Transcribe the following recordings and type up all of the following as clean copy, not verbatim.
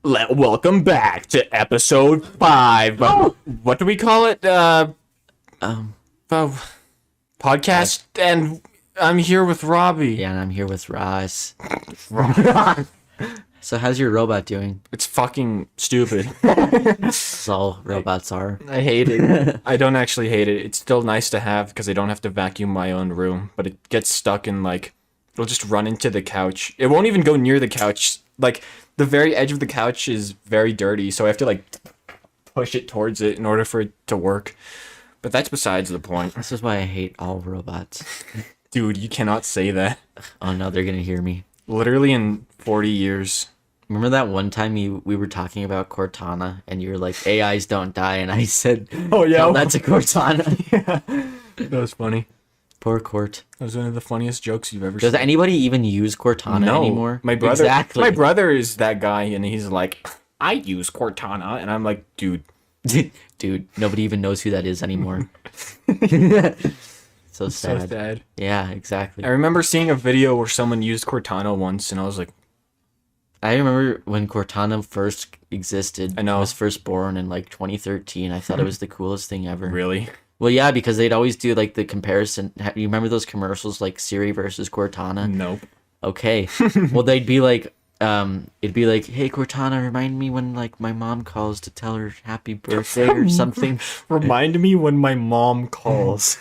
Welcome back to episode 5. What do we call it? Podcast, and I'm here with Robbie. Yeah, and I'm here with Ross. So how's your robot doing? It's fucking stupid. That's all robots are. I hate it. I don't actually hate it. It's still nice to have because I don't have to vacuum my own room, but it gets stuck in, like, it'll just run into the couch. It won't even go near the couch. Like, the very edge of the couch is very dirty, so I have to, like, push it towards it in order for it to work. But that's besides the point. This is why I hate all robots. Dude, you cannot say that. Oh no, they're gonna hear me. Literally in 40 years. Remember that one time we were talking about Cortana, and you were like, AIs don't die, and I said, oh yeah, tell that to Cortana. Yeah, that was funny. Poor Cort. That was one of the funniest jokes you've ever seen. Does anybody even use Cortana anymore? My brother, exactly. My brother is that guy, and he's like, I use Cortana, and I'm like, dude. Dude, nobody even knows who that is anymore. So sad. So sad. Yeah, exactly. I remember seeing a video where someone used Cortana once, and I was like, I remember when Cortana first existed. I know. I was first born in like 2013. I thought it was the coolest thing ever. Really? Well, yeah, because they'd always do like the comparison. You remember those commercials like Siri versus Cortana? Nope. Okay. Well, they'd be like, it'd be like, hey Cortana, remind me when like my mom calls to tell her happy birthday or something. Remind me when my mom calls.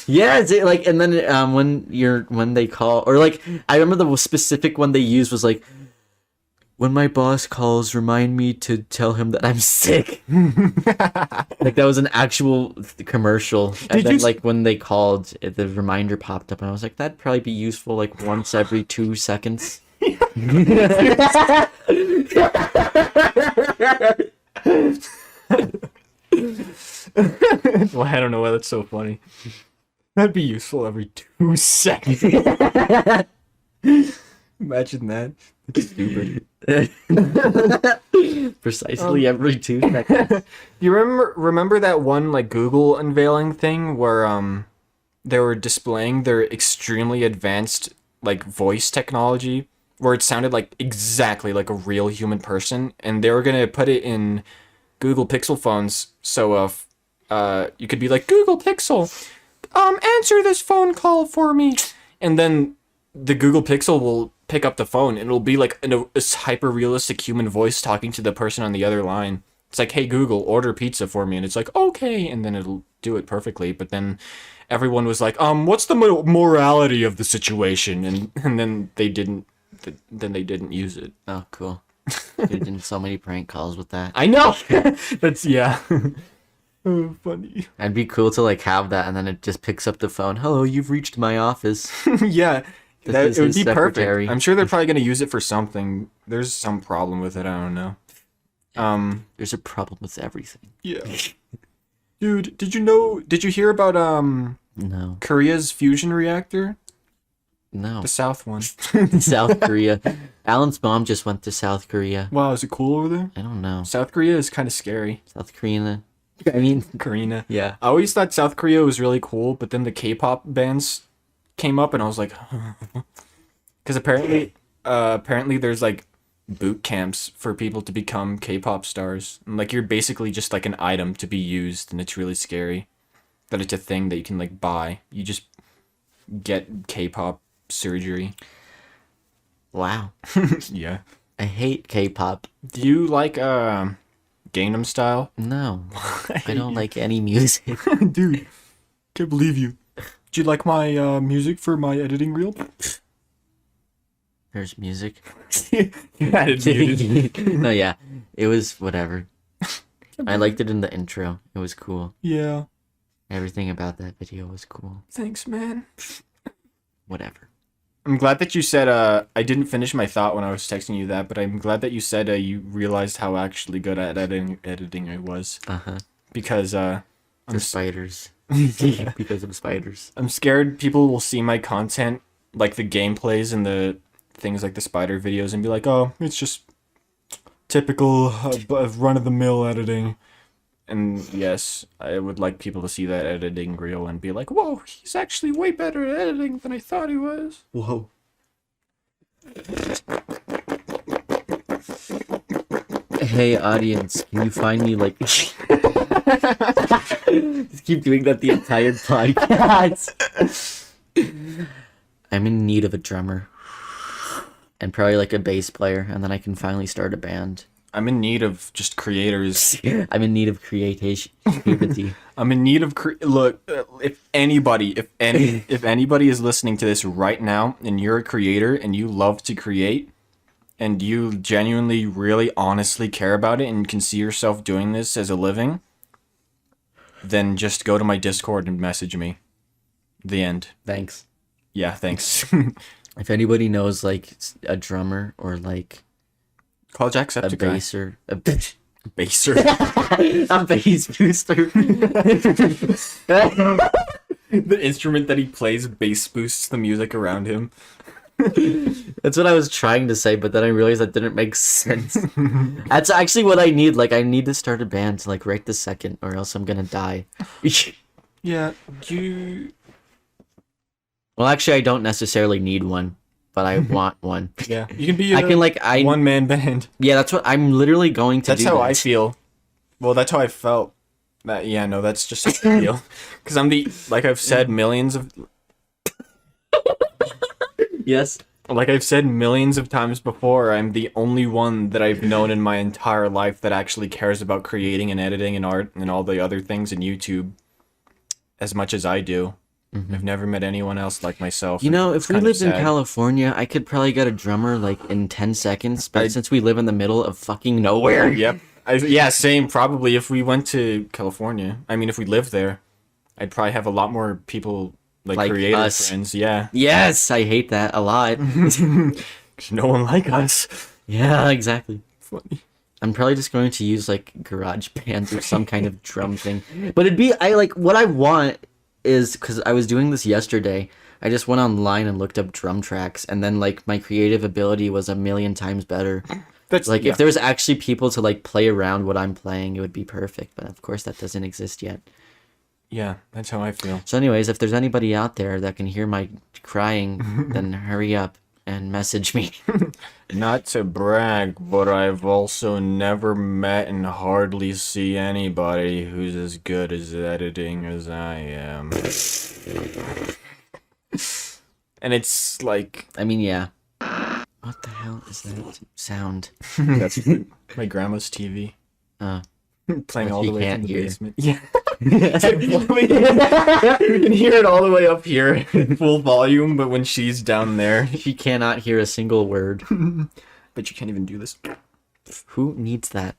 Yeah, it's like, and then when they call, or like, I remember the specific one they used was like, when my boss calls, remind me to tell him that I'm sick. Like that was an actual commercial. And then like when they called, the reminder popped up, and I was like, that'd probably be useful like once every 2 seconds. Well, I don't know why that's so funny. That'd be useful every 2 seconds. Imagine that. That's stupid. Precisely every 2 seconds. You remember that one like Google unveiling thing where they were displaying their extremely advanced like voice technology, where it sounded like exactly like a real human person, and they were gonna put it in Google Pixel phones, so you could be like, Google Pixel, answer this phone call for me, and then the Google Pixel will pick up the phone, and it'll be like a hyper realistic human voice talking to the person on the other line. It's like, hey Google, order pizza for me, and it's like, okay, and then it'll do it perfectly. But then everyone was like, what's the morality of the situation? And then they didn't. Then they didn't use it. Oh, cool. You're doing so many prank calls with that. I know. That's yeah. Oh, funny. It'd be cool to like have that, and then it just picks up the phone. Hello, you've reached my office. Yeah. It would be perfect. I'm sure they're probably going to use it for something. There's some problem with it. I don't know. There's a problem with everything. Yeah. Dude, did you hear about No. Korea's fusion reactor? No. The South one. South Korea. Alan's mom just went to South Korea. Wow, is it cool over there? I don't know. South Korea is kind of scary. South Korea. I mean, Korea. yeah. I always thought South Korea was really cool, but then the K-pop bands came up, and I was like, because apparently there's like boot camps for people to become K-pop stars, and like you're basically just like an item to be used, and it's really scary that it's a thing that you can like buy. You just get K-pop surgery. Wow. Yeah. I hate K-pop. Do you like Gangnam Style? No. I don't like any music. Dude, can't believe you. Do you like my music for my editing reel? There's music. Yeah, it's muted. No, yeah. It was whatever. I liked it in the intro. It was cool. Yeah. Everything about that video was cool. Thanks, man. Whatever. I'm glad that you said, I didn't finish my thought when I was texting you that, but I'm glad that you said you realized how actually good at editing I was. Uh-huh. Because, The spiders. Because of spiders. I'm scared people will see my content, like the gameplays and the things like the spider videos, and be like, oh, it's just typical run-of-the-mill editing. And yes, I would like people to see that editing reel and be like, whoa, he's actually way better at editing than I thought he was. Whoa. Hey audience, can you find me like just keep doing that the entire podcast. I'm in need of a drummer. And probably like a bass player, and then I can finally start a band. I'm in need of just creators. I'm in need of creativity. I'm in need of look. If anybody is listening to this right now, and you're a creator and you love to create, and you genuinely, really, honestly care about it, and can see yourself doing this as a living, then just go to my Discord and message me. The end. Thanks. Yeah, thanks. If anybody knows like a drummer or like Call a Jacksepticeye. basser, a Baser. a bass booster. The instrument that he plays bass boosts the music around him. That's what I was trying to say, but then I realized that didn't make sense. That's actually what I need. Like, I need to start a band like right this second, or else I'm gonna die. Yeah, you. Well, actually, I don't necessarily need one, but I want one. Yeah, you can be. I can like one-man band. Yeah, that's what I'm literally going to That's do. how that. I feel. Well, that's how I felt. Yeah, no, that's just how I feel. Because I'm like I've said millions of times before, I'm the only one that I've known in my entire life that actually cares about creating and editing and art and all the other things in YouTube as much as I do. Mm-hmm. I've never met anyone else like myself. You know, if we lived in sad. California, I could probably get a drummer like in 10 seconds, but since we live in the middle of fucking nowhere. Yep. Yeah, same. Probably if we went to California. I mean, if we lived there, I'd probably have a lot more people like creative us. friends. Yeah. Yes, I hate that a lot. 'Cause no one like us. Yeah, exactly. Funny. I'm probably just going to use like GarageBand or some kind of drum thing. But what I want is, because I was doing this yesterday, I just went online and looked up drum tracks, and then like my creative ability was a million times better. That's like if there was actually people to like play around what I'm playing, it would be perfect. But of course that doesn't exist yet. Yeah, that's how I feel. So anyways, if there's anybody out there that can hear my crying, then hurry up and message me. Not to brag, but I've also never met and hardly see anybody who's as good as editing as I am. And it's like... I mean, yeah. What the hell is that sound? That's my grandma's TV. Playing all the way from the basement. Yeah. We can hear it all the way up here in full volume, but when she's down there... She cannot hear a single word. But you can't even do this. Who needs that?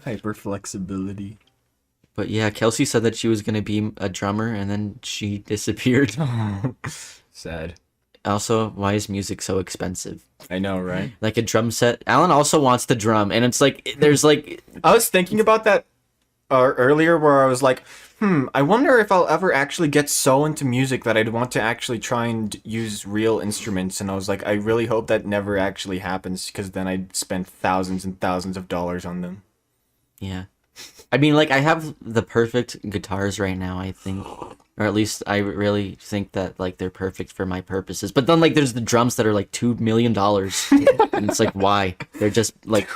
Hyper flexibility. But yeah, Kelsey said that she was going to be a drummer, and then she disappeared. Sad. Also, why is music so expensive? I know, right? Like a drum set. Alan also wants to drum, and it's like, there's like... I was thinking about that earlier, where I was like, I wonder if I'll ever actually get so into music that I'd want to actually try and use real instruments. And I was like, I really hope that never actually happens, because then I'd spend thousands and thousands of dollars on them. Yeah. I mean, like, I have the perfect guitars right now, I think. Or at least I really think that, like, they're perfect for my purposes. But then, like, there's the drums that are, like, $2 million. And it's like, why? They're just, like,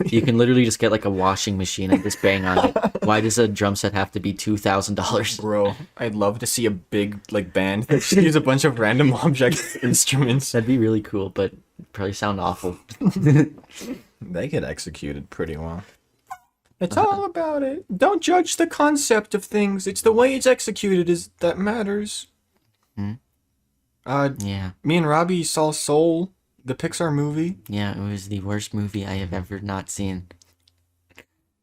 you can literally just get, like, a washing machine and just bang on it. Why does a drum set have to be $2,000? Bro, I'd love to see a big, like, band that just use a bunch of random object instruments. That'd be really cool, but probably sound awful. They get executed pretty well. It's all about it. Don't judge the concept of things. It's the way it's executed that matters. Yeah. Me and Robbie saw Soul, the Pixar movie. Yeah, it was the worst movie I have ever not seen.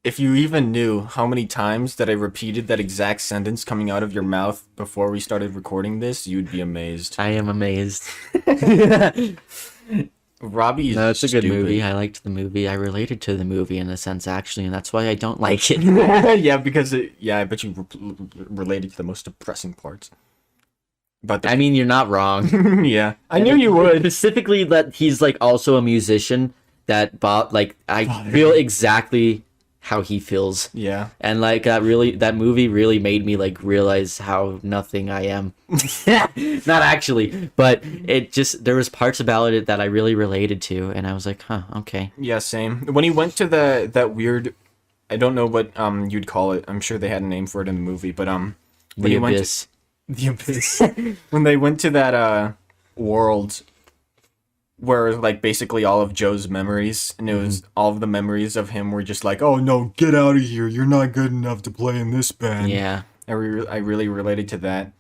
If you even knew how many times that I repeated that exact sentence coming out of your mouth before we started recording this, you'd be amazed. I am amazed. Robbie is it's a good stupid. movie. I liked the movie. I related to the movie in a sense, actually, and that's why I don't like it. Yeah, because I bet you related to the most depressing parts. But I mean, you're not wrong. Yeah, I knew you would. Specifically, that he's like also a musician. That Bob, like, I feel exactly how he feels. Yeah. And like that movie really made me like realize how nothing I am. Not actually, but there was parts about it that I really related to, and I was like, huh, okay. Yeah, same. When he went to that weird, I don't know what you'd call it. I'm sure they had a name for it in the movie, but when The Abyss. The Abyss. When they went to that world where like basically all of Joe's memories, and it was all of the memories of him were just like, oh no, get out of here, you're not good enough to play in this band. Yeah. I really related to that.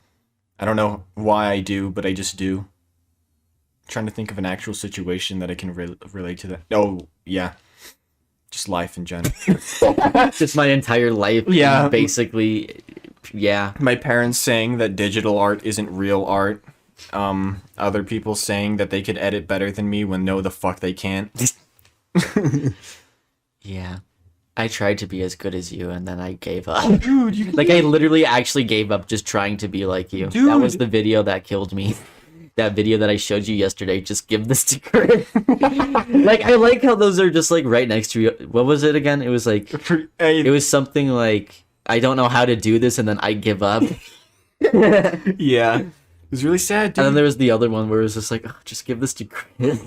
I don't know why I do, but I just do. Trying to think of an actual situation that I can relate to that. Oh, yeah. Just life in general. Just my entire life. Yeah. Basically, yeah. My parents saying that digital art isn't real art. Other people saying that they could edit better than me when no, the fuck they can't. Yeah. I tried to be as good as you, and then I gave up. Dude, Like, I literally actually gave up just trying to be like you. Dude. That was the video that killed me. That video that I showed you yesterday, just give this to Chris. Like, I like how those are just, like, right next to you. What was it again? It was, like, it was something like, I don't know how to do this, and then I give up. Yeah. It was really sad, dude. And then there was the other one where it was just like, oh, just give this to Chris.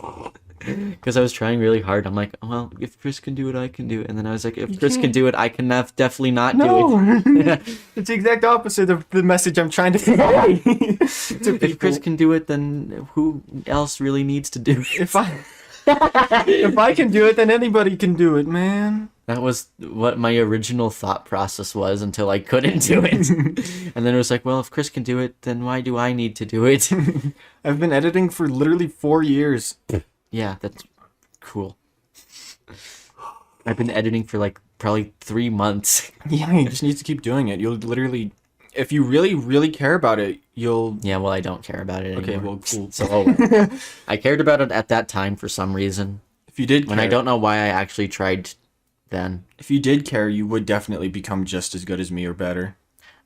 Because I was trying really hard. I'm like, well, if Chris can do it, I can do it. And then I was like, if Chris can do it, I can definitely not do it. No! It's the exact opposite of the message I'm trying to convey to If people. Chris can do it, then who else really needs to do it? If I can do it, then anybody can do it, man. That was what my original thought process was until I couldn't do it. And then it was like, well, if Chris can do it, then why do I need to do it? I've been editing for literally 4 years. Yeah, that's cool. I've been editing for like probably 3 months. Yeah, you just need to keep doing it. You'll literally, if you really, really care about it, you'll... Yeah, well, I don't care about it anymore. Okay, well, cool. So, I cared about it at that time for some reason. If you did care, And I don't know why I actually tried then. if you did care, you would definitely become just as good as me or better.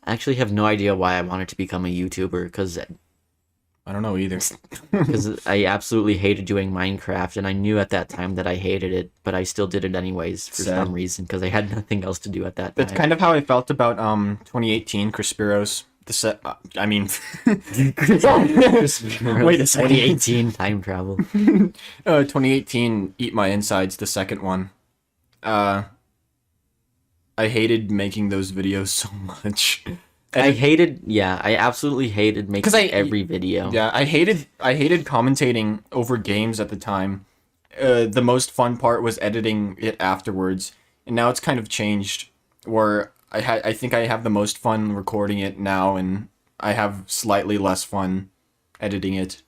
I actually have no idea why I wanted to become a YouTuber, because I don't know either. I absolutely hated doing Minecraft, and I knew at that time that I hated it, but I still did it anyways for Sad. some reason, because I had nothing else to do at that That's time. kind of how I felt about 2018 Crispiros. The set. I mean, Wait a second. 2018 time travel. 2018 Eat My Insides, the second one. I hated making those videos so much. I absolutely hated making 'Cause I- every video. Yeah, I hated commentating over games at the time. The most fun part was editing it afterwards, and now it's kind of changed. Where I think I have the most fun recording it now, and I have slightly less fun editing it.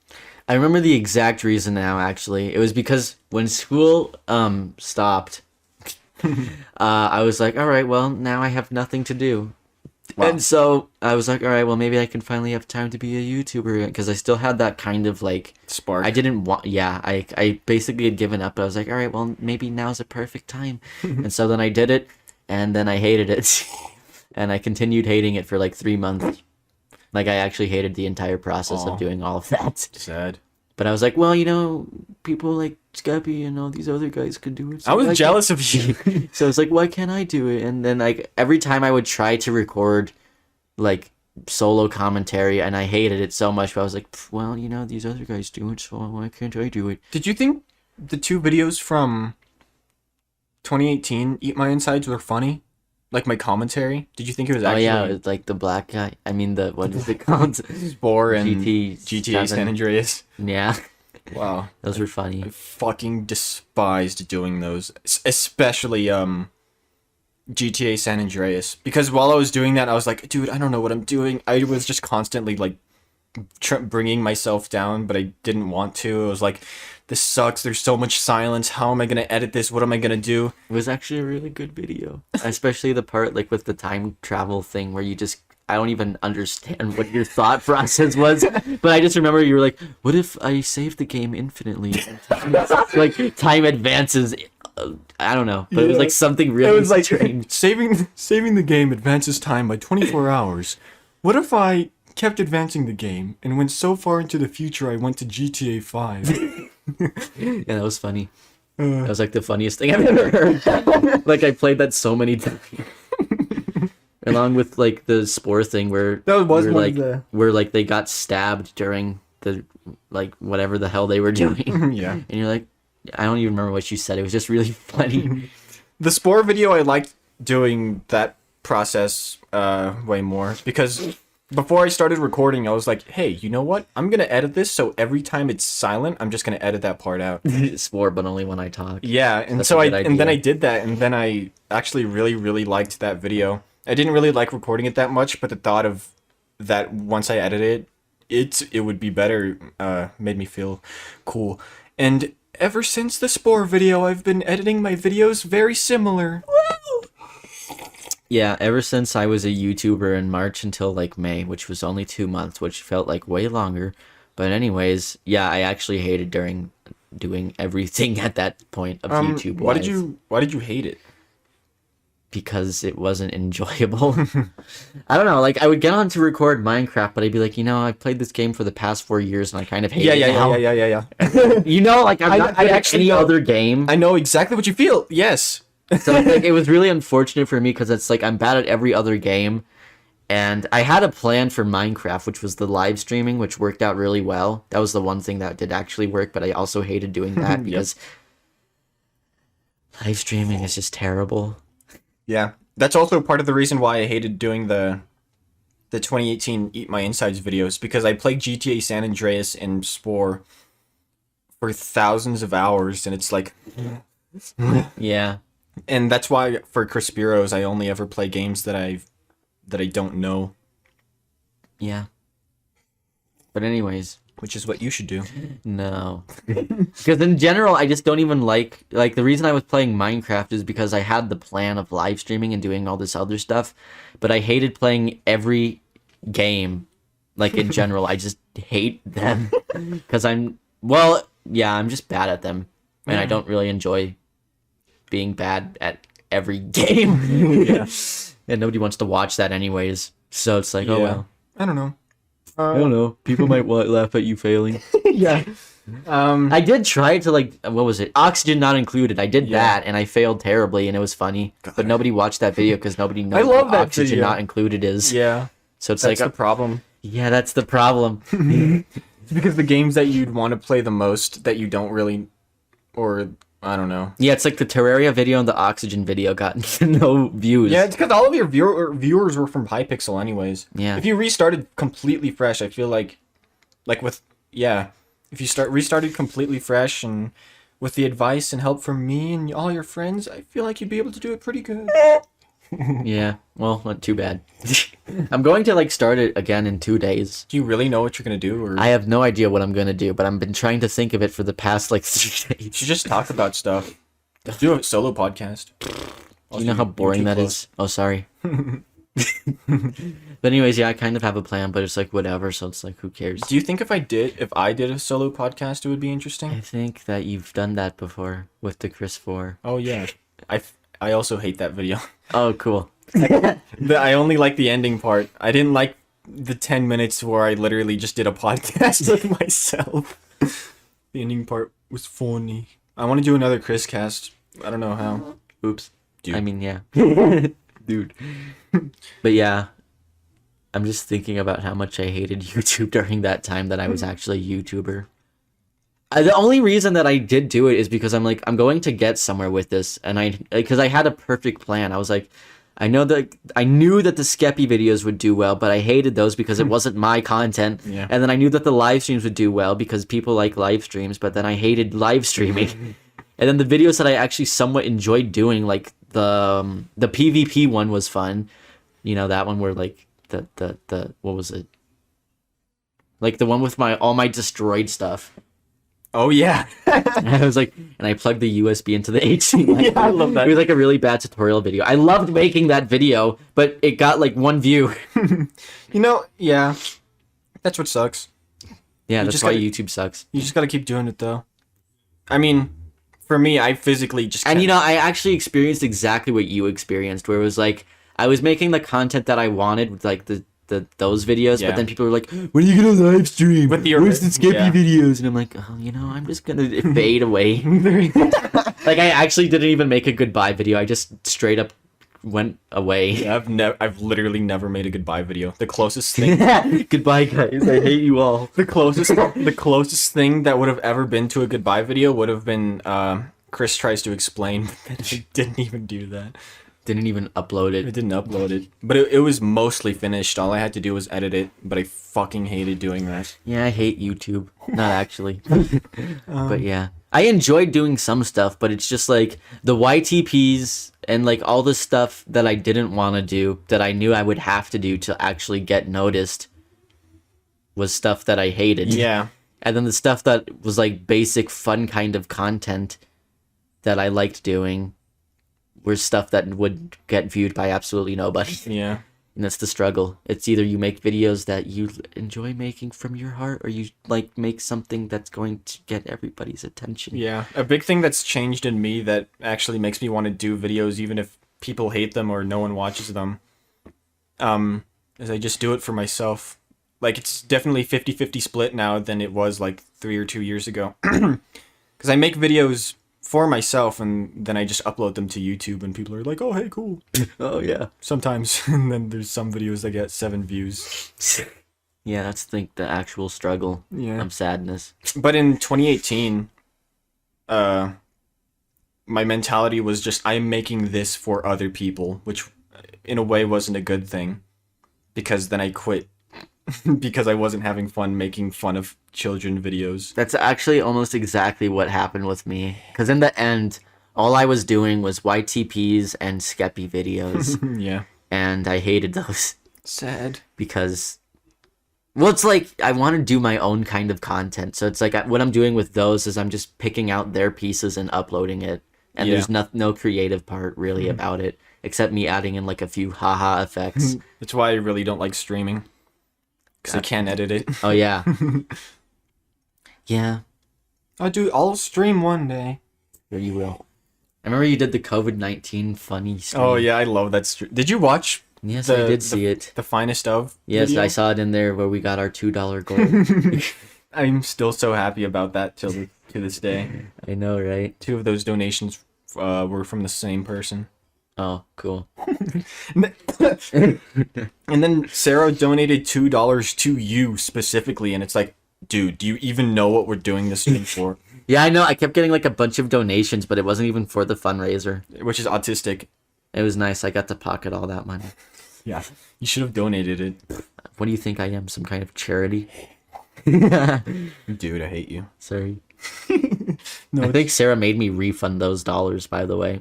I remember the exact reason now, actually. It was because when school stopped, I was like, all right, well, now I have nothing to do. Wow. And so I was like, all right, well, maybe I can finally have time to be a YouTuber, because I still had that kind of like Spark. I didn't want. Yeah, I basically had given up. I was like, all right, well, maybe now's a perfect time. And so then I did it, and then I hated it, and I continued hating it for like 3 months. Like, I actually hated the entire process Aw. of doing all of that. Sad. But I was like, well, you know, people like Scappy and all these other guys could do it. So I was why jealous of you. can't-" So I was like, why can't I do it? And then like every time I would try to record like solo commentary, and I hated it so much, but I was like, well, you know, these other guys do it, so why can't I do it? Did you think the 2 videos from 2018 Eat My Insides were funny? Like my commentary? Did you think it was Oh actually yeah, it's like the black guy. I mean, the what is it called? Spore and GTA GTA San 7. Andreas? Yeah, Wow. those were funny. I fucking despised doing those, especially GTA San Andreas, because while I was doing that, I was like, dude, I don't know what I'm doing. I was just constantly like bringing myself down, but I didn't want to. I was like, this sucks. There's so much silence. How am I gonna edit this? What am I gonna do? It was actually a really good video, especially the part like with the time travel thing where you just. I don't even understand what your thought process was, but I just remember you were like, "What if I save the game infinitely?" And like time advances. I don't know, but it was Yeah. like something really It was like strange. saving the game advances time by 24 hours. What if I kept advancing the game and went so far into the future I went to GTA 5? Yeah, that was funny. That was like the funniest thing I've ever heard. Like I played that so many times. Along with like the spore thing where That was where, one like of the... where like they got stabbed during the like whatever the hell they were doing. Yeah. And you're like, I don't even remember what you said. It was just really funny. The spore video, I liked doing that process way more because before I started recording, I was like, hey, you know what? I'm gonna edit this so every time it's silent, I'm just gonna edit that part out. Spore, but only when I talk. Yeah, and That's so a good and then idea. I did that, and then I actually really liked that video. I didn't really like recording it that much, but the thought of that once I edited it would be better made me feel cool. And ever since the spore video, I've been editing my videos very similar. Yeah, ever since I was a YouTuber in March until like May, which was only 2 months, which felt like way longer. But anyways, yeah, I actually hated doing everything at that point of YouTube. Why did you hate it? Because it wasn't enjoyable. I don't know, like I would get on to record Minecraft, but I'd be like, I've played this game for the past 4 years and I kind of hate it now. Yeah. Like I'm not good at any other game. I know exactly what you feel. Yes. So like, it was really unfortunate for me because it's like I'm bad at every other game. And I had a plan for Minecraft, which was the live streaming, which worked out really well. That was the one thing that did actually work, but I also hated doing that because live streaming is just terrible. Yeah, that's also part of the reason why I hated doing the 2018 Eat My Insides videos, because I played GTA San Andreas and Spore for thousands of hours, and it's like... Yeah. And that's why for Crispiros, I only ever play games that I don't know. Yeah. But anyways... Which is what you should do. No. Because in general, I just don't even like the reason I was playing Minecraft is because I had the plan of live streaming and doing all this other stuff, but I hated playing every game, like in general. I just hate them because I'm just bad at them, and I don't really enjoy being bad at every game. Yeah. And nobody wants to watch that anyways, so it's like, oh well. I don't know. I don't know. People might laugh at you failing. Yeah. I did try to what was it? Oxygen not included. I did that and I failed terribly and it was funny. God. But nobody watched that video because nobody knows love what that oxygen video. not included is. Yeah. So it's That's like the problem. yeah, that's the problem. It's because the games that you'd want to play the most that you don't really, or I don't know. Yeah, it's like the Terraria video and the Oxygen video got no views. Yeah, it's because all of your viewers were from Hypixel anyways. Yeah. If you restarted completely fresh, I feel like if you restarted completely fresh and with the advice and help from me and all your friends, I feel like you'd be able to do it pretty good. Yeah. Well, not too bad. I'm going to start it again in 2 days. Do you really know what you're gonna do, or I have no idea what I'm gonna do, but I've been trying to think of it for the past 3 days. you should just talk about stuff? Do a solo podcast. Do you know how boring that is? Oh, sorry. But anyways, yeah, I kind of have a plan, but it's like whatever, so it's like who cares? Do you think if I did a solo podcast, it would be I interesting? think that you've done that before with the Chris 4. Oh yeah, I also hate that video. Oh, cool. I only like the ending part. I didn't like the 10 minutes where I literally just did a podcast with myself. The ending part was funny. I want to do another Chris cast. I don't know how. Oops. Dude. I mean, yeah. Dude. But yeah, I'm just thinking about how much I hated YouTube during that time that I was actually a YouTuber. The only reason that I did do it is because I'm going to get somewhere with this, and because I had a perfect plan. I was like, I knew that the Skeppy videos would do well, but I hated those because it wasn't my content. Yeah. And then I knew that the live streams would do well because people like live streams, but then I hated live streaming. And then the videos that I actually somewhat enjoyed doing, like the PvP one was fun. You know, that one where the what was it? Like the one with all my destroyed stuff. Oh yeah. And I was like, and I plugged the USB into the HDMI. Yeah, I love that. It was like a really bad tutorial video. I loved making that video, but it got 1 view. Yeah. That's what sucks. Yeah, that's just why gotta- YouTube sucks. You just gotta keep doing it though. I mean, for me, I physically just And can't. I actually experienced exactly what you experienced, where it was like I was making the content that I wanted with those videos, Yeah. but then people were like, "When are you gonna live stream? With the Where's the Skippy yeah. videos?" And I'm like, "Oh, I'm just gonna fade away." Like, I actually didn't even make a goodbye video. I just straight up went away. Yeah, I've literally never made a goodbye video. The closest thing Goodbye, guys. I hate you all. the closest thing that would have ever been to a goodbye video would have been Chris tries to explain, but I didn't even do that. Didn't even upload I it. didn't upload it. But it was mostly finished. All I had to do was edit it, but I fucking hated doing that. Yeah, I hate YouTube. Not actually. But yeah. I enjoyed doing some stuff, but it's just like the YTPs and like all the stuff that I didn't want to do that I knew I would have to do to actually get noticed was stuff that I hated. Yeah. And then the stuff that was like basic fun kind of content that I liked doing were stuff that would get viewed by absolutely nobody. Yeah. And that's the struggle. It's either you make videos that you enjoy making from your heart, or you like make something that's going to get everybody's attention. Yeah. A big thing that's changed in me that actually makes me want to do videos even if people hate them or no one watches them, is I just do it for myself. Like, it's definitely 50-50 split now than it was like 3 or 2 years ago. Because I make videos for myself and then I just upload them to YouTube and people are like, oh, hey, cool. Oh, yeah. Sometimes. And then there's some videos that get 7 views. Yeah, that's the actual struggle of sadness. But in 2018, my mentality was just, I'm making this for other people, which in a way wasn't a good thing. Because then I quit. Because I wasn't having fun making fun of children videos. That's actually almost exactly what happened with me. Because in the end, all I was doing was YTPs and Skeppy videos. Yeah. And I hated those. Sad. Because, well, it's like I want to do my own kind of content. So it's like what I'm doing with those is I'm just picking out their pieces and uploading it. And there's no creative part really about it. Except me adding in like a few haha effects. That's why I really don't like streaming. Because I can't edit it. Oh, yeah. Yeah. I'll stream one day. Yeah, you will. I remember you did the COVID-19 funny stream. Oh, yeah, I love that stream. Did you watch? Yes, I did see it. The finest of? Yes, video? I saw it in there where we got our $2 gold. I'm still so happy about that to this day. I know, right? 2 of those donations were from the same person. Oh, cool. And then Sarah donated $2 to you specifically, and it's like, dude, do you even know what we're doing this thing for? Yeah, I know. I kept getting like a bunch of donations, but it wasn't even for the fundraiser. Which is autistic. It was nice. I got to pocket all that money. Yeah, you should have donated it. What do you think I am? Some kind of charity? Dude, I hate you. Sorry. No, I think Sarah made me refund those dollars, by the way.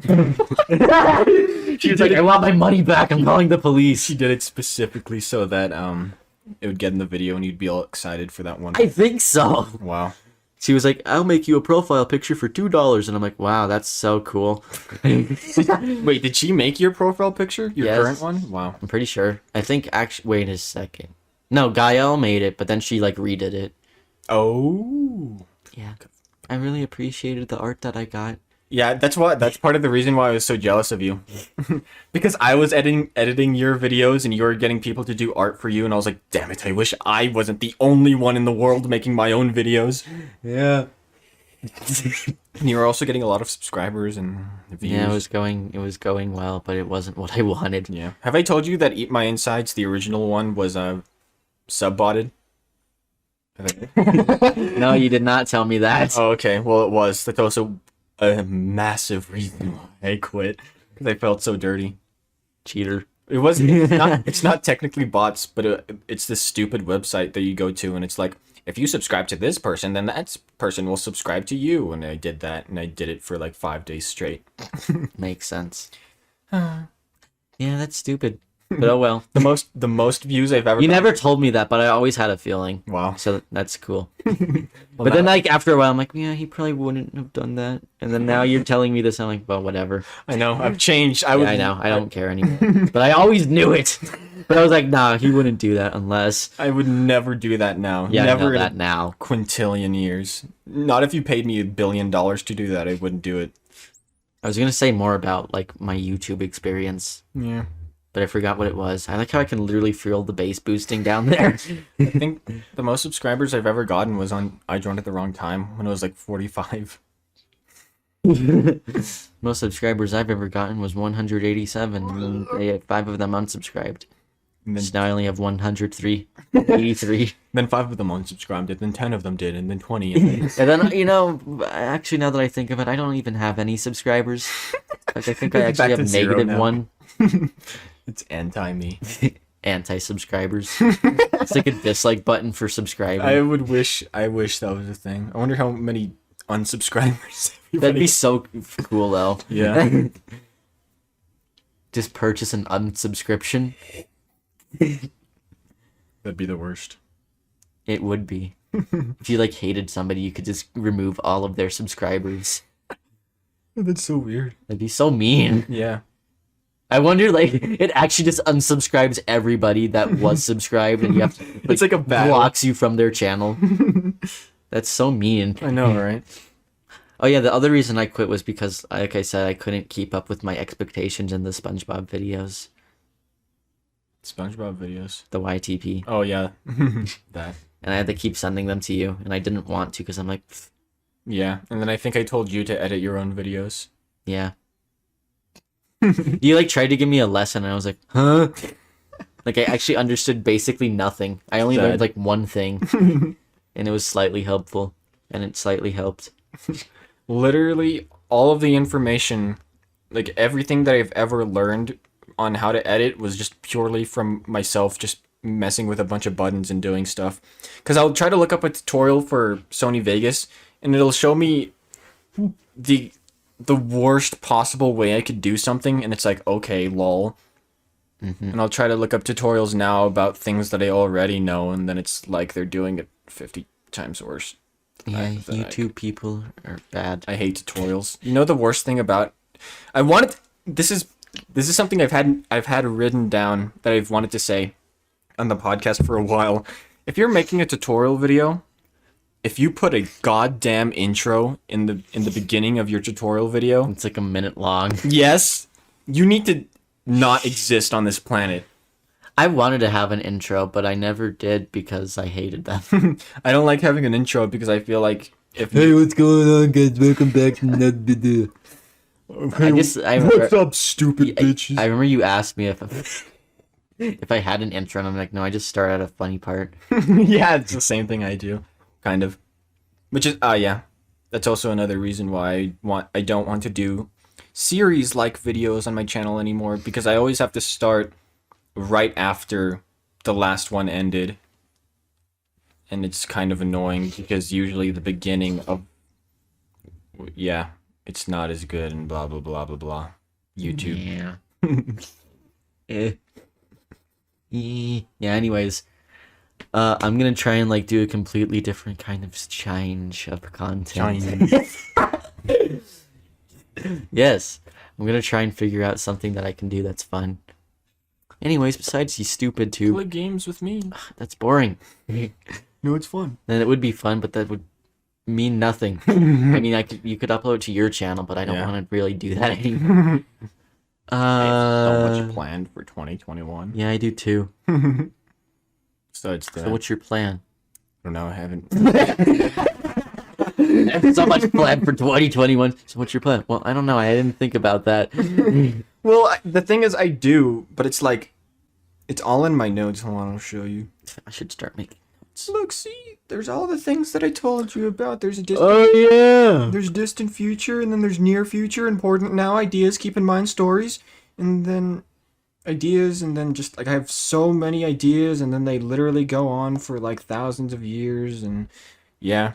She was like, I want my money back. I'm calling the police. She did it specifically so that it would get in the video and you'd be all excited for that one. I think so. Wow. She was like, I'll make you a profile picture for $2. And I'm like, wow, that's so cool. Wait, did she make your profile picture? Your Yes. current one? Wow. I'm pretty sure. I think actually, wait a second. No, Gael made it, but then she like redid it. Oh. Yeah. I really appreciated the art that I got. Yeah, that's part of the reason why I was so jealous of you. Because I was editing your videos and you were getting people to do art for you, and I was like, damn it, I wish I wasn't the only one in the world making my own videos. Yeah. And you were also getting a lot of subscribers and views. Yeah, it was going well, but it wasn't what I wanted. Yeah. Have I told you that Eat My Insides, the original one, was sub-botted? No, you did not tell me that. Oh, okay. Well, it was. That's also a massive reason why I quit. Because I felt so dirty. Cheater. It was. It's not technically bots, but it's this stupid website that you go to, and it's like, if you subscribe to this person, then that person will subscribe to you. And I did that, and I did it for like 5 days straight. Makes sense. Yeah, that's stupid. But oh well. The most views I've ever. You never told me that, but I always had a feeling. Wow. So that's cool. But then, like, after a while, I'm like, yeah, he probably wouldn't have done that. And then now you're telling me this, I'm like, well, whatever. I know. I've changed. I know. I don't care anymore. But I always knew it. But I was like, nah, he wouldn't do that unless. I would never do that now. Yeah, never I know that now. Quintillion years. Not if you paid me $1 billion to do that. I wouldn't do it. I was gonna say more about like my YouTube experience. Yeah. But I forgot what it was. I like how I can literally feel the bass boosting down there. I think the most subscribers I've ever gotten was on I Joined at the Wrong Time when it was like 45. Most subscribers I've ever gotten was 187, and they had 5 of them unsubscribed. And then, So now I only have 103, 83. then 5 of them unsubscribed, and then 10 of them did, and then 20. And And then, actually, now that I think of it, I don't even have any subscribers. Like, I think I It's back actually to have zero negative now. 1. It's anti-me. Anti-subscribers. It's like a dislike button for subscribing. I wish that was a thing. I wonder how many unsubscribers. That'd be so cool, though. Yeah. Just purchase an unsubscription. That'd be the worst. It would be. If you, like, hated somebody, you could just remove all of their subscribers. That's so weird. That'd be so mean. Yeah. I wonder, like, it actually just unsubscribes everybody that was subscribed, and you have to, It's like a battle. blocks you from their channel. That's so mean. I know, right? Oh yeah, the other reason I quit was because, like I said, I couldn't keep up with my expectations in the SpongeBob videos. SpongeBob videos. The YTP. Oh yeah. That. And I had to keep sending them to you, and I didn't want to because I'm like, pfft, Yeah. And then I think I told you to edit your own videos. yeah. You, like, tried to give me a lesson, and I was like, huh? Like, I actually understood basically nothing. I only learned, like, one thing, and it was slightly helpful, and it slightly helped. Literally all of the information, like everything that I've ever learned on how to edit was just purely from myself just messing with a bunch of buttons and doing stuff. Because I'll try to look up a tutorial for Sony Vegas, and it'll show me the worst possible way I could do something, and it's like, okay, lol. And I'll try to look up tutorials now about things that I already know, and then it's like they're doing it 50 times worse. Yeah, Pathetic. YouTube people are bad. I hate tutorials. You know the worst thing about this is something I've had written down that I've wanted to say on the podcast for a while. If you're making a tutorial video, if you put a goddamn intro in the beginning of your tutorial video, It's like a minute long. yes, you need to not exist on this planet. I wanted to have an intro, but I never did because I hated them. I don't like having an intro because I feel like if Hey, what's going on, guys? Welcome back to another video. I what's up, stupid bitches? I remember you asked me if I had an intro, and I'm like, no, I just start at a funny part. Yeah, it's the same thing I do, kind of. Which is, yeah, that's also another reason why I don't want to do series-like videos on my channel anymore, because I always have to start right after the last one ended, and it's kind of annoying because usually the beginning of, yeah, it's not as good and blah blah blah blah blah. YouTube. Yeah. Yeah. Anyways, I'm gonna try and, like, do a completely different kind of change of content. Yes, I'm gonna try and figure out something that I can do that's fun. Anyways, besides you stupid tube, Play games with me. that's boring. No, it's fun. Then it would be fun, but that would mean nothing. I mean, you could upload to your channel, but I don't Yeah. want to really do that anymore. So much planned for 2021. Yeah, I do too. So it's that. So what's your plan? I don't know. I haven't. So much planned for 2021. So what's your plan? Well, I don't know. I didn't think about that. Well, the thing is, I do, but it's like, it's all in my notes. Hold on, I'll show you. I should start making notes. Look, see, there's all the things that I told you about. There's a yeah. there's distant future, and then there's near future, important now, ideas, keep in mind, stories, and then ideas, and then just like I have so many ideas, and then they literally go on for like thousands of years, and yeah.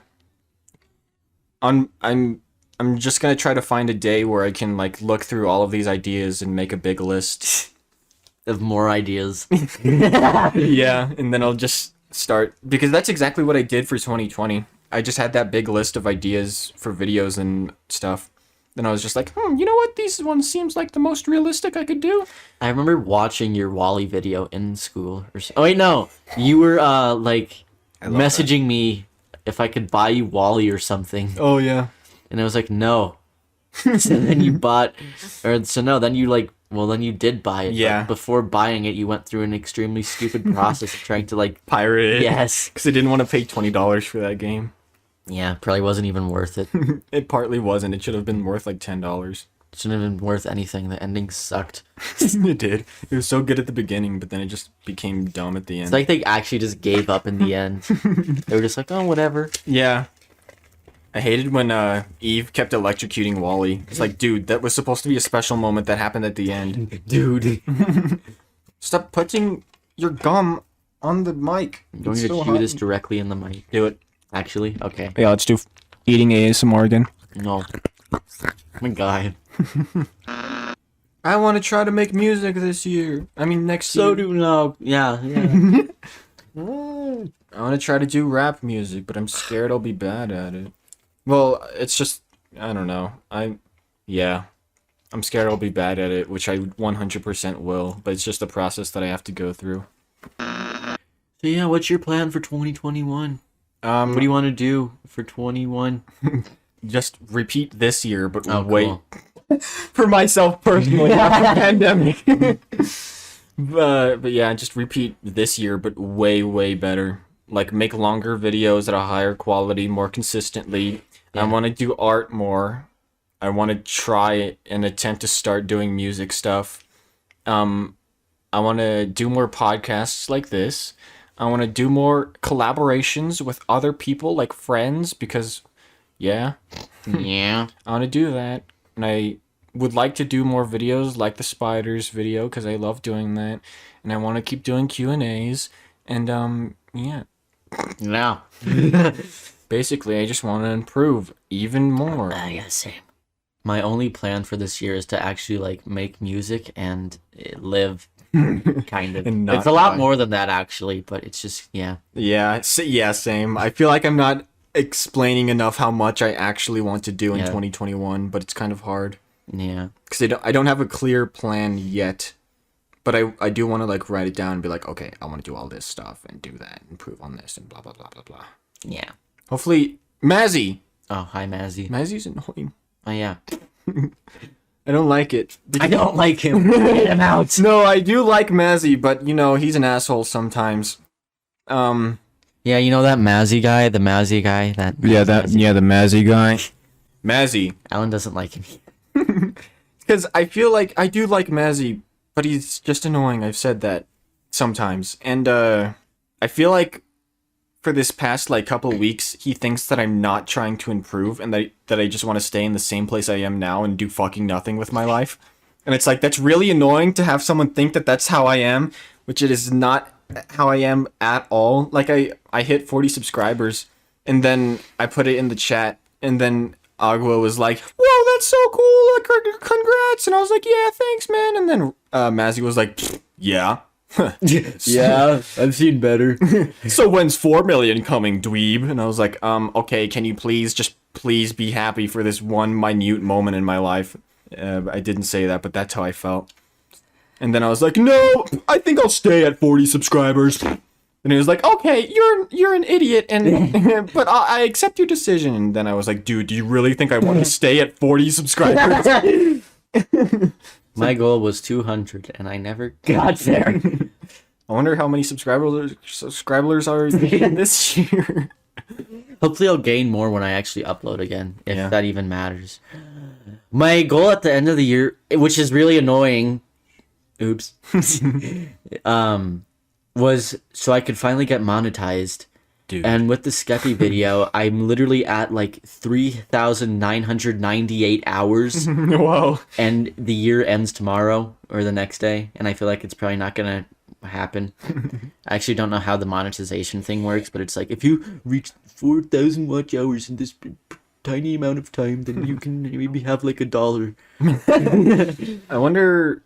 I'm just gonna try to find a day where I can like look through all of these ideas and make a big list Of more ideas. Yeah, and then I'll just start, because that's exactly what I did for 2020. I just had that big list of ideas for videos and stuff. Then I was just like, you know what? These ones seems like the most realistic I could do. I remember watching your Wally video in school. Oh wait, no, you were like love messaging me if I could buy you Wally or something, Oh yeah. and I was like, no. So then you bought, or so no, then you like, well, then you did buy it. Yeah. But before buying it, you went through an extremely stupid process of trying to like, Pirate it. yes, Because I didn't want to pay $20 for that game. Yeah, probably wasn't even worth it. It partly wasn't. It should have been worth like $10. Shouldn't have been worth anything. The ending sucked. It did. It was so good at the beginning, but then it just became dumb at the end. It's like they actually just gave up in the end. They were just like, oh, whatever. Yeah. I hated when Eve kept electrocuting Wally. It's like, dude, that was supposed to be a special moment that happened at the end. Dude. Stop putting your gum on the mic. I'm going It's to so chew hot. this directly in the mic. Do it. Actually? Okay. Yeah, let's do eating ASMR again. No. Oh my god. I want to try to make music this year. I mean, next year. So do no. Yeah. I want to try to do rap music, but I'm scared I'll be bad at it. Well, it's just, I don't know. Yeah. I'm scared I'll be bad at it, which I 100% will, but it's just a process that I have to go through. So yeah, what's your plan for 2021? What do you want to do for 21? Just repeat this year, but Oh, wait. cool. For myself personally, after the pandemic. But yeah, just repeat this year, but way, way better. Like, make longer videos at a higher quality, more consistently. Yeah. I want to do art more. I want to try and attempt to start doing music stuff. I want to do more podcasts like this. I want to do more collaborations with other people, like friends, because, yeah. Yeah. I want to do that. And I would like to do more videos like the spiders video, because I love doing that. And I want to keep doing Q&As. And, yeah. No. Basically, I just want to improve even more. Yeah, same. My only plan for this year is to actually like make music and live, kind of. And not It's a lot die. more than that actually, but it's just yeah. Yeah, same. I feel like I'm not explaining enough how much I actually want to do in Yeah. 2021, but it's kind of hard. Yeah. Because I don't have a clear plan yet. But I do want to like write it down and be like, okay, I want to do all this stuff and do that, improve on this and blah, blah, blah, blah, blah. Yeah. Hopefully, Mazzy! Oh, hi Mazzy. Mazzy's annoying. Oh yeah. I don't like it. I don't like him. Get him out. No, I do like Mazzy, but you know, he's an asshole sometimes. Yeah, you know that Mazzy guy, the Mazzy guy, that the Mazzy guy. Mazzy. Alan doesn't like him. Because I feel like I do like Mazzy, but he's just annoying. I've said that sometimes. And I feel like for this past like couple of weeks, he thinks that I'm not trying to improve and that I just want to stay in the same place I am now and do fucking nothing with my life. And it's like, that's really annoying to have someone think that that's how I am, which it is not how I am at all. Like I hit 40 subscribers and then I put it in the chat and then Agua was like, whoa, that's so cool, like, congrats. And I was like, yeah, thanks, man. And then Mazzy was like, yeah. Yeah, I've seen better. So when's 4 million coming, dweeb? And I was like, okay, can you please be happy for this one minute moment in my life? I didn't say that, but that's how I felt. And then I was like, no, I think I'll stay at 40 subscribers. And he was like, okay, you're an idiot, and but I accept your decision. And then I was like, dude, do you really think I want to stay at 40 subscribers? My goal was 200, and I never got there. I wonder how many subscribers are this year. Hopefully I'll gain more when I actually upload again, if Yeah. that even matters. My goal at the end of the year, which is really annoying, oops, was so I could finally get monetized. Dude. And with the Skeppy video, I'm literally at like 3,998 hours, Whoa. and the year ends tomorrow or the next day, and I feel like it's probably not gonna happen. I actually don't know how the monetization thing works, but it's like if you reach 4,000 watch hours in this tiny amount of time, then you can maybe have like $1. I wonder.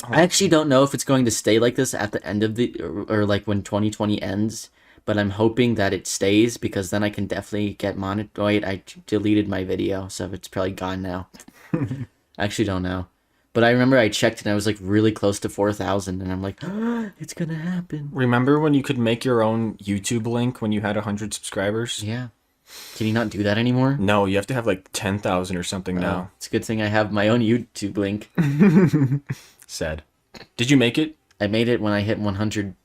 I actually don't know if it's going to stay like this at the end of the or like when 2020 ends, but I'm hoping that it stays because then I can definitely get monetized. Wait, I deleted my video, so it's probably gone now. I actually don't know. But I remember I checked and I was like really close to 4,000 and I'm like, oh, it's gonna happen. Remember when you could make your own YouTube link when you had 100 subscribers? Yeah. Can you not do that anymore? No, you have to have like 10,000 or something now. It's a good thing I have my own YouTube link. Sad. Did you make it? I made it when I hit 100,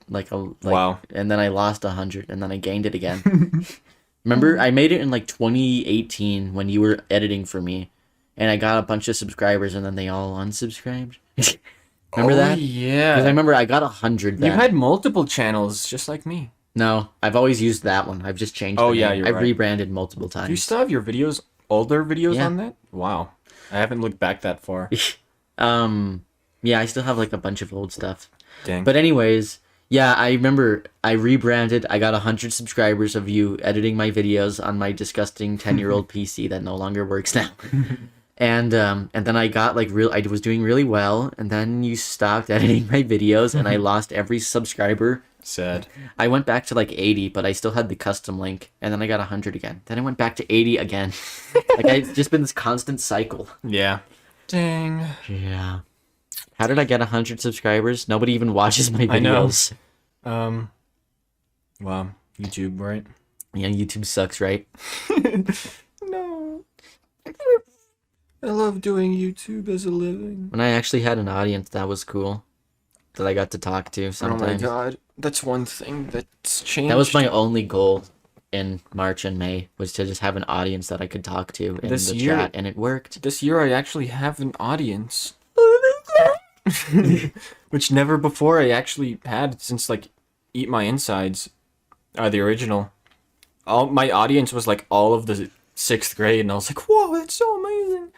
Wow. and then I lost 100, and then I gained it again. Remember, I made it in like 2018 when you were editing for me, and I got a bunch of subscribers, and then they all unsubscribed. Remember that? Yeah. Because I remember I got 100 then. You had multiple channels, just like me. No, I've always used that one. I've just changed Oh, the yeah, name. you're I've right. rebranded multiple times. Do you still have your videos, older videos Yeah. on that? Wow. I haven't looked back that far. Yeah, I still have like a bunch of old stuff. Dang. But anyways, yeah, I remember I rebranded. I got 100 subscribers of you editing my videos on my disgusting 10-year-old PC that no longer works now. And then I got like I was doing really well, and then you stopped editing my videos, and I lost every subscriber. Sad. I went back to like 80, but I still had the custom link, and then I got 100 again. Then I went back to 80 again. Like it's just been this constant cycle. Yeah. Dang. Yeah. How did I get 100 subscribers? Nobody even watches my I know. videos. Wow. YouTube, right? Yeah, YouTube sucks, right? No. I love doing YouTube as a living. When I actually had an audience, that was cool. That I got to talk to Oh my sometimes. god. That's one thing that's changed. That was my only goal in March and May, was to just have an audience that I could talk to in This the year- chat, and it worked. This year I actually have an audience. Which never before I actually had since like Eat My Insides, the original. All my audience was like all of the 6th grade, and I was like, whoa, that's so amazing.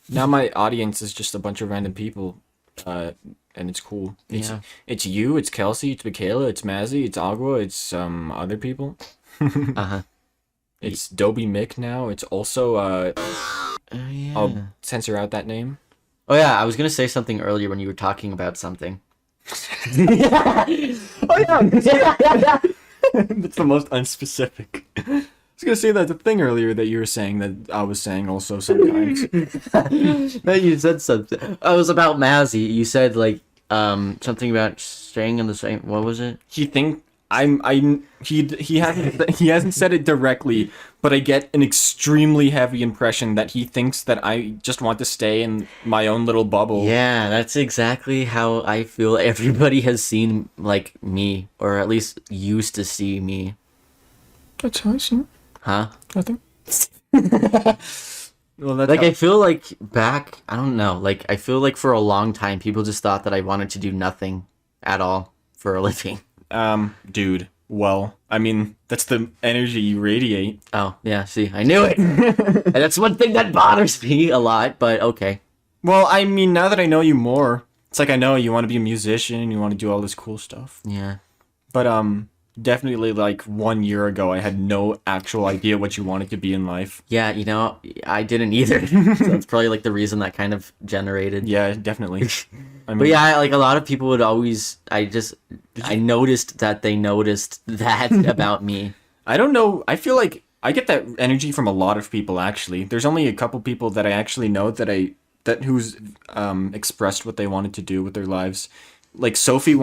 Now my audience is just a bunch of random people, and it's cool. It's you, it's Kelsey, it's Michaela, it's Mazzy, it's Agua, it's some other people. Uh-huh. It's Dobie Mick now. It's also Oh, yeah. I'll censor out that name. Oh, yeah, I was going to say something earlier when you were talking about something. Oh yeah. That's the most unspecific. I was gonna say that the thing earlier that you were saying that I was saying also sometimes. No, you said something. Oh, it was about Mazzy. You said like something about staying in the same. What was it? He hasn't said it directly, but I get an extremely heavy impression that he thinks that I just want to stay in my own little bubble. Yeah, that's exactly how I feel. Everybody has seen like me, or at least used to see me. That's how I see. Huh? Nothing. Well, that's Like how- I feel like back. I don't know. Like I feel like for a long time, people just thought that I wanted to do nothing at all for a living. Dude. Well, I mean, that's the energy you radiate. Oh yeah, see, I knew it. And that's one thing that bothers me a lot. But okay. Well, I mean, now that I know you more, it's like I know you want to be a musician, you want to do all this cool stuff. Yeah. But definitely like 1 year ago, I had no actual idea what you wanted to be in life. Yeah, you know, I didn't either. So that's probably like the reason that kind of generated. Yeah, definitely. I mean, But yeah, like a lot of people would always. I noticed that they noticed that about me. I don't know. I feel like I get that energy from a lot of people. Actually, there's only a couple people that I actually know that who's expressed what they wanted to do with their lives. Like Sophie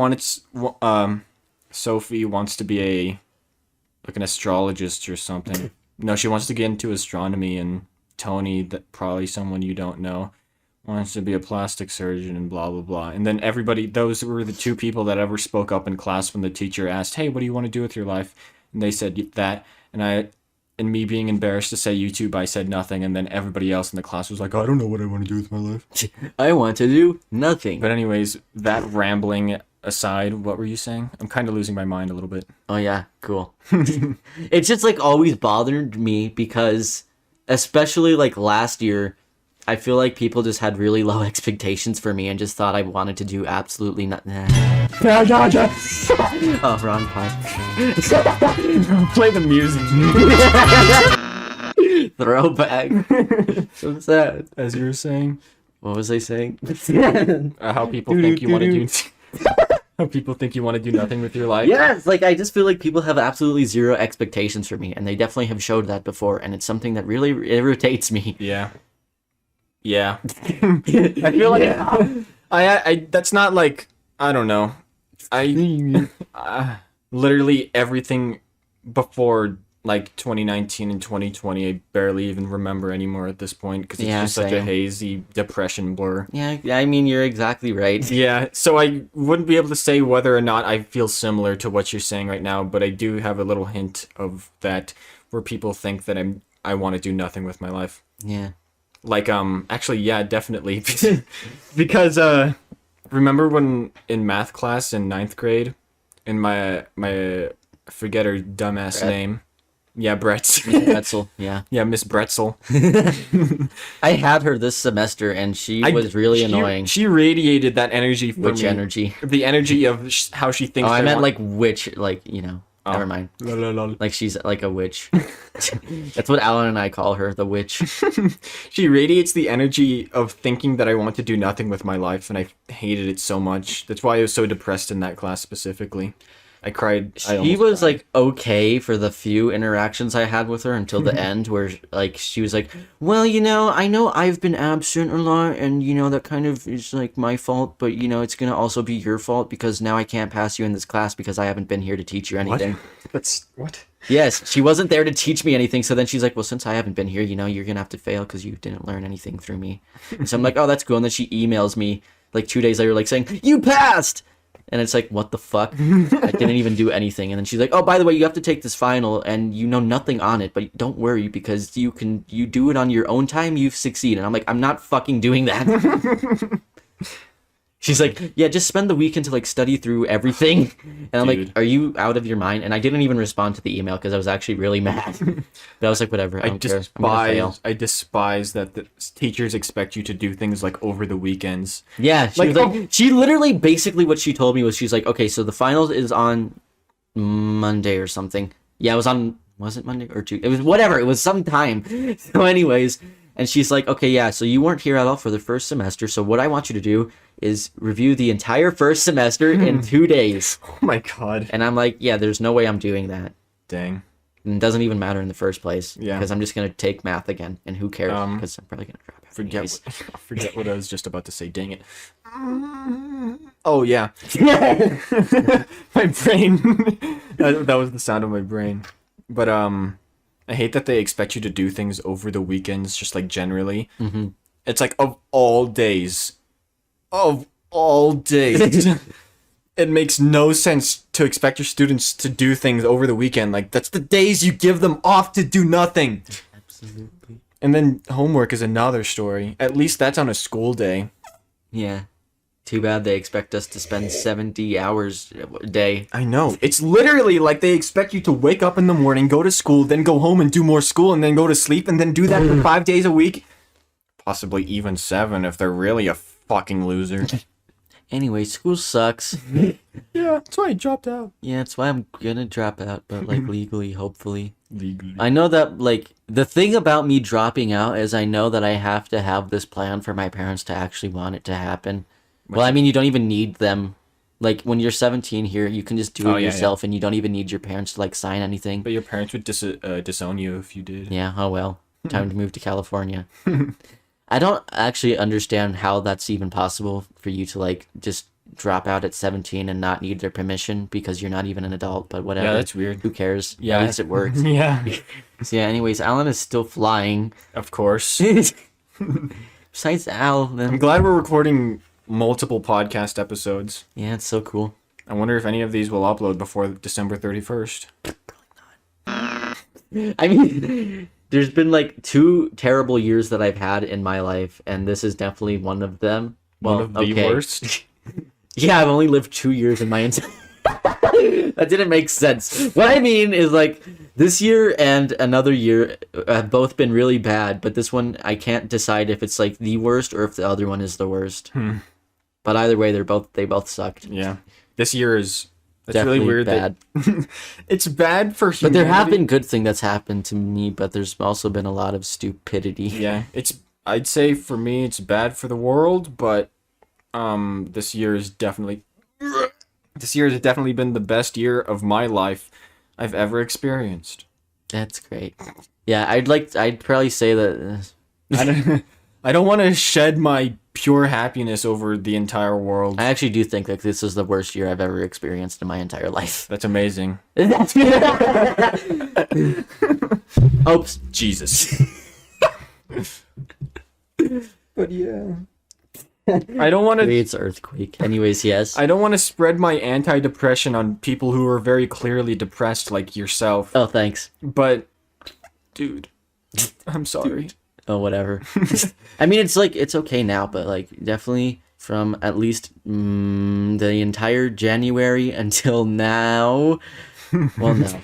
Sophie wants to be an astrologist or something. No, she wants to get into astronomy, and Tony, that probably someone you don't know, wants to be a plastic surgeon and blah blah blah. And then those were the two people that ever spoke up in class when the teacher asked, "Hey, what do you want to do with your life?" And they said that, and me being embarrassed to say YouTube, I said nothing, and then everybody else in the class was like, "I don't know what I want to do with my life." I want to do nothing. But anyways, that rambling aside, what were you saying? I'm kind of losing my mind a little bit. Oh yeah, cool. It's just like always bothered me because, especially like last year, I feel like people just had really low expectations for me and just thought I wanted to do absolutely nothing. Oh, wrong part. Play the music. Throwback. So sad. As you were saying, What was I saying? how people think you want to do. How people think you want to do nothing with your life. Yes, like I just feel like people have absolutely zero expectations for me, and they definitely have showed that before, and it's something that really irritates me. Yeah. Yeah. I feel like I that's not like, I don't know. Literally everything before like 2019 and 2020, I barely even remember anymore at this point because it's just such a hazy depression blur. Yeah, I mean, you're exactly right. Yeah, so I wouldn't be able to say whether or not I feel similar to what you're saying right now, but I do have a little hint of that where people think that I want to do nothing with my life. Yeah. Like, actually, yeah, definitely. Because, remember when in math class in 9th grade, in my I forget her dumbass name. Yeah, Brett's. Bretzel, yeah. Yeah, Miss Bretzel. I had her this semester, and she was really annoying. She radiated that energy from Witch me. energy. The energy of how she thinks. Oh, I meant like witch, like, you know. Oh. Never mind. Lol. Like she's like a witch. That's what Alan and I call her, the witch. She radiates the energy of thinking that I want to do nothing with my life, and I hated it so much. That's why I was so depressed in that class specifically. I cried. She was like okay for the few interactions I had with her until the end, where like she was like, well, you know I've been absent a lot, and you know that kind of is like my fault, but you know it's gonna also be your fault because now I can't pass you in this class because I haven't been here to teach you anything. What? Yes, she wasn't there to teach me anything, so then she's like, well, since I haven't been here, you know, you're gonna have to fail because you didn't learn anything through me. And so I'm like, oh, that's cool. And then she emails me like 2 days later, like saying, you passed! And it's like, what the fuck? I didn't even do anything. And then she's like, oh, by the way, you have to take this final, and you know nothing on it, but don't worry, because you do it on your own time, you succeed. And I'm like, I'm not fucking doing that. She's like, yeah, just spend the weekend to like study through everything. And I'm like, are you out of your mind? And I didn't even respond to the email because I was actually really mad. But I was like, whatever, I don't care. I'm gonna fail. I despise that the teachers expect you to do things like over the weekends. Yeah, she Like, was like, she literally basically what she told me was she's like, okay, so the finals is on Monday or something. Yeah, it was on, was it Monday or Tuesday? It was whatever, it was some time. So anyways, and she's like, okay, yeah, so you weren't here at all for the first semester, so what I want you to do is review the entire first semester in 2 days. Oh my god. And I'm like, yeah, there's no way I'm doing that. Dang. And it doesn't even matter in the first place. Yeah. Because I'm just going to take math again, and who cares? Because I'm probably going to drop out. anyways. Forget what I was just about to say. Dang it. Oh, yeah. My brain. that was the sound of my brain. But, I hate that they expect you to do things over the weekends, just like generally. Mm-hmm. It's like, of all days. Of all days. It makes no sense to expect your students to do things over the weekend. Like, that's the days you give them off to do nothing. Absolutely. And then homework is another story. At least that's on a school day. Yeah. Too bad they expect us to spend 70 hours a day. I know. It's literally like they expect you to wake up in the morning, go to school, then go home and do more school, and then go to sleep, and then do that for 5 days a week. Possibly even 7 if they're really a fucking loser. Anyway, school sucks. Yeah, that's why I dropped out. Yeah, that's why I'm gonna drop out, but like legally, hopefully. Legally. I know that, like, the thing about me dropping out is I know that I have to have this plan for my parents to actually want it to happen. Well, I mean, you don't even need them. Like, when you're 17 here, you can just do it yourself, and you don't even need your parents to, like, sign anything. But your parents would disown you if you did. Yeah, oh well. Time to move to California. I don't actually understand how that's even possible for you to, like, just drop out at 17 and not need their permission because you're not even an adult, but whatever. Yeah, that's weird. Who cares? Yeah. At least it works. Yeah. So, yeah, anyways, Alan is still flying. Of course. Besides Al, then... I'm glad we're recording multiple podcast episodes. Yeah, it's so cool. I wonder if any of these will upload before December 31st. I mean, there's been like 2 terrible years that I've had in my life, and this is definitely one of them. Well, One of the worst. Yeah, I've only lived 2 years in my entire... That didn't make sense. What I mean is, like, this year and another year have both been really bad, but this one, I can't decide if it's, like, the worst or if the other one is the worst. But either way, they both sucked. Yeah. This year is... It's Definitely really weird bad. It's bad for humanity. But there have been good things that's happened to me, but there's also been a lot of stupidity. Yeah. I'd say for me, it's bad for the world, but this year has definitely been the best year of my life I've ever experienced. That's great. Yeah, I'd probably say that... I don't want to shed my pure happiness over the entire world. I actually do think that this is the worst year I've ever experienced in my entire life. That's amazing. Oops. Jesus. But yeah. I don't want to... It's earthquake. Anyways, yes. I don't want to spread my anti-depression on people who are very clearly depressed like yourself. Oh, thanks. But Dude, I'm sorry. Oh, whatever. I mean, it's like, it's okay now, but like definitely from at least the entire January until now. Well, no.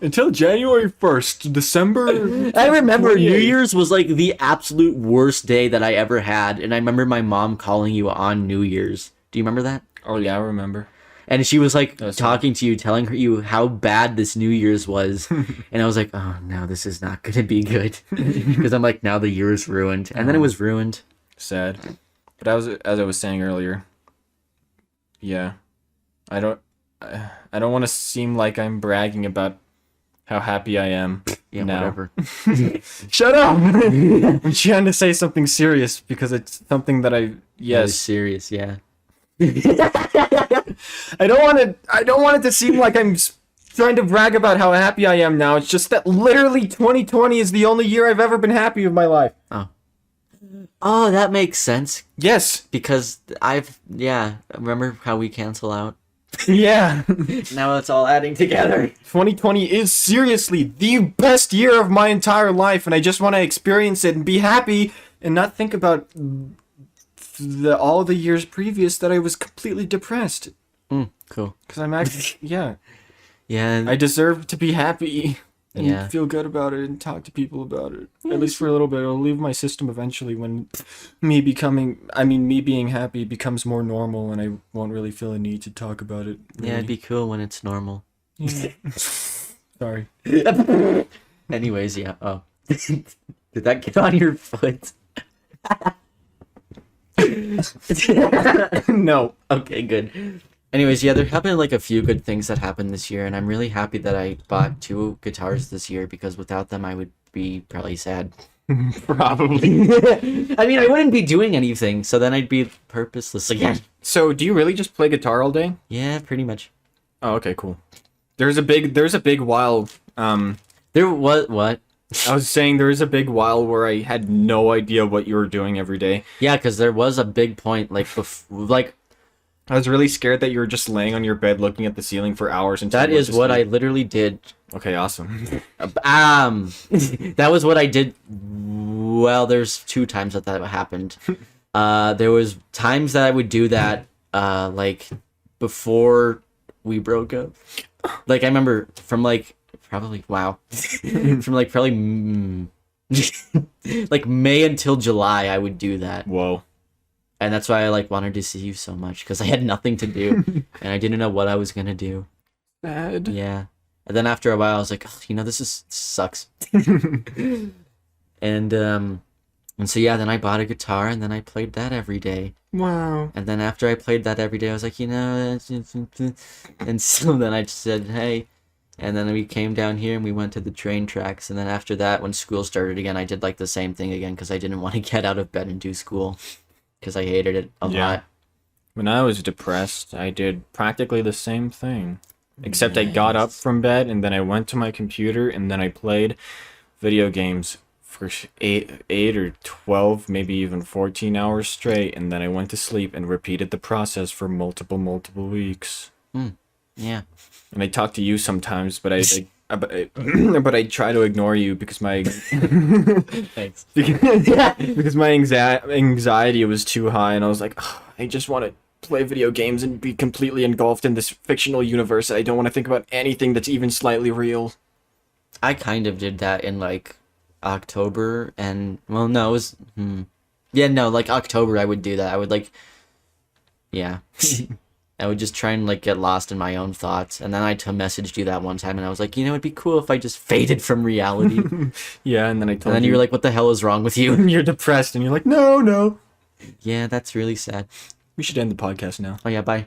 Until January 1st, December. I remember 28th. New Year's was like the absolute worst day that I ever had. And I remember my mom calling you on New Year's. Do you remember that? Oh, yeah, I remember. And she was like That's talking to you, telling you how bad this New Year's was. And I was like, oh no, this is not going to be good. Because I'm like, now the year is ruined. And then it was ruined. Sad. But as I was saying earlier, yeah, I don't want to seem like I'm bragging about how happy I am. Yeah, now. whatever. Shut up! I'm trying to say something serious because it's something that That was serious, yeah. I don't want it to seem like I'm trying to brag about how happy I am now. It's just that literally 2020 is the only year I've ever been happy with my life. Oh, that makes sense. Yes. Because remember how we cancel out? Yeah. Now it's all adding together. 2020 is seriously the best year of my entire life, and I just want to experience it and be happy and not think about all the years previous that I was completely depressed. Cool. Because I'm actually, yeah. Yeah. I deserve to be happy and feel good about it and talk to people about it. At least for a little bit. It'll leave my system eventually when me being happy becomes more normal and I won't really feel a need to talk about it. Really. Yeah, it'd be cool when it's normal. Yeah. Sorry. Anyways, yeah. Oh. Did that get on your foot? No. Okay, good. Anyways, yeah, there have been like a few good things that happened this year, and I'm really happy that I bought 2 guitars this year because without them I would be probably sad. Probably. I mean, I wouldn't be doing anything, so then I'd be purposeless again. So, do you really just play guitar all day? Yeah, pretty much. Oh, okay, cool. There's a big while. There was what? I was saying there was a big while where I had no idea what you were doing every day. Yeah, because there was a big point, like, I was really scared that you were just laying on your bed looking at the ceiling for hours. That is what I literally did. Okay, awesome. That was what I did. Well, there's 2 times that happened. There was times that I would do that, like, before we broke up. Like, I remember from, like, probably, wow. From, like, probably, like, May until July, I would do that. Whoa. And that's why I, like, wanted to see you so much, because I had nothing to do, and I didn't know what I was gonna do. Bad. Yeah. And then after a while, I was like, oh, this sucks. And so, yeah, then I bought a guitar, and then I played that every day. Wow. And then after I played that every day, I was like, and so then I just said, hey. And then we came down here, and we went to the train tracks. And then after that, when school started again, I did, like, the same thing again, because I didn't want to get out of bed and do school. Because I hated it a lot. When I was depressed, I did practically the same thing. Except I got up from bed, and then I went to my computer, and then I played video games for 8 or 12, maybe even 14 hours straight, and then I went to sleep and repeated the process for multiple weeks. Yeah. And I talk to you sometimes, but but I try to ignore you because my Thanks. because my anxiety was too high, and I was like, oh, I just want to play video games and be completely engulfed in this fictional universe. I don't want to think about anything that's even slightly real. I kind of did that in, like, October, and, well, no, it was, like, October I would do that. I would, like, yeah. I would just try and, like, get lost in my own thoughts, and then I messaged you that one time, and I was like, it'd be cool if I just faded from reality. Yeah, and then I told you. And then you were like, what the hell is wrong with you? You're depressed, and you're like, no. Yeah, that's really sad. We should end the podcast now. Oh, yeah, bye.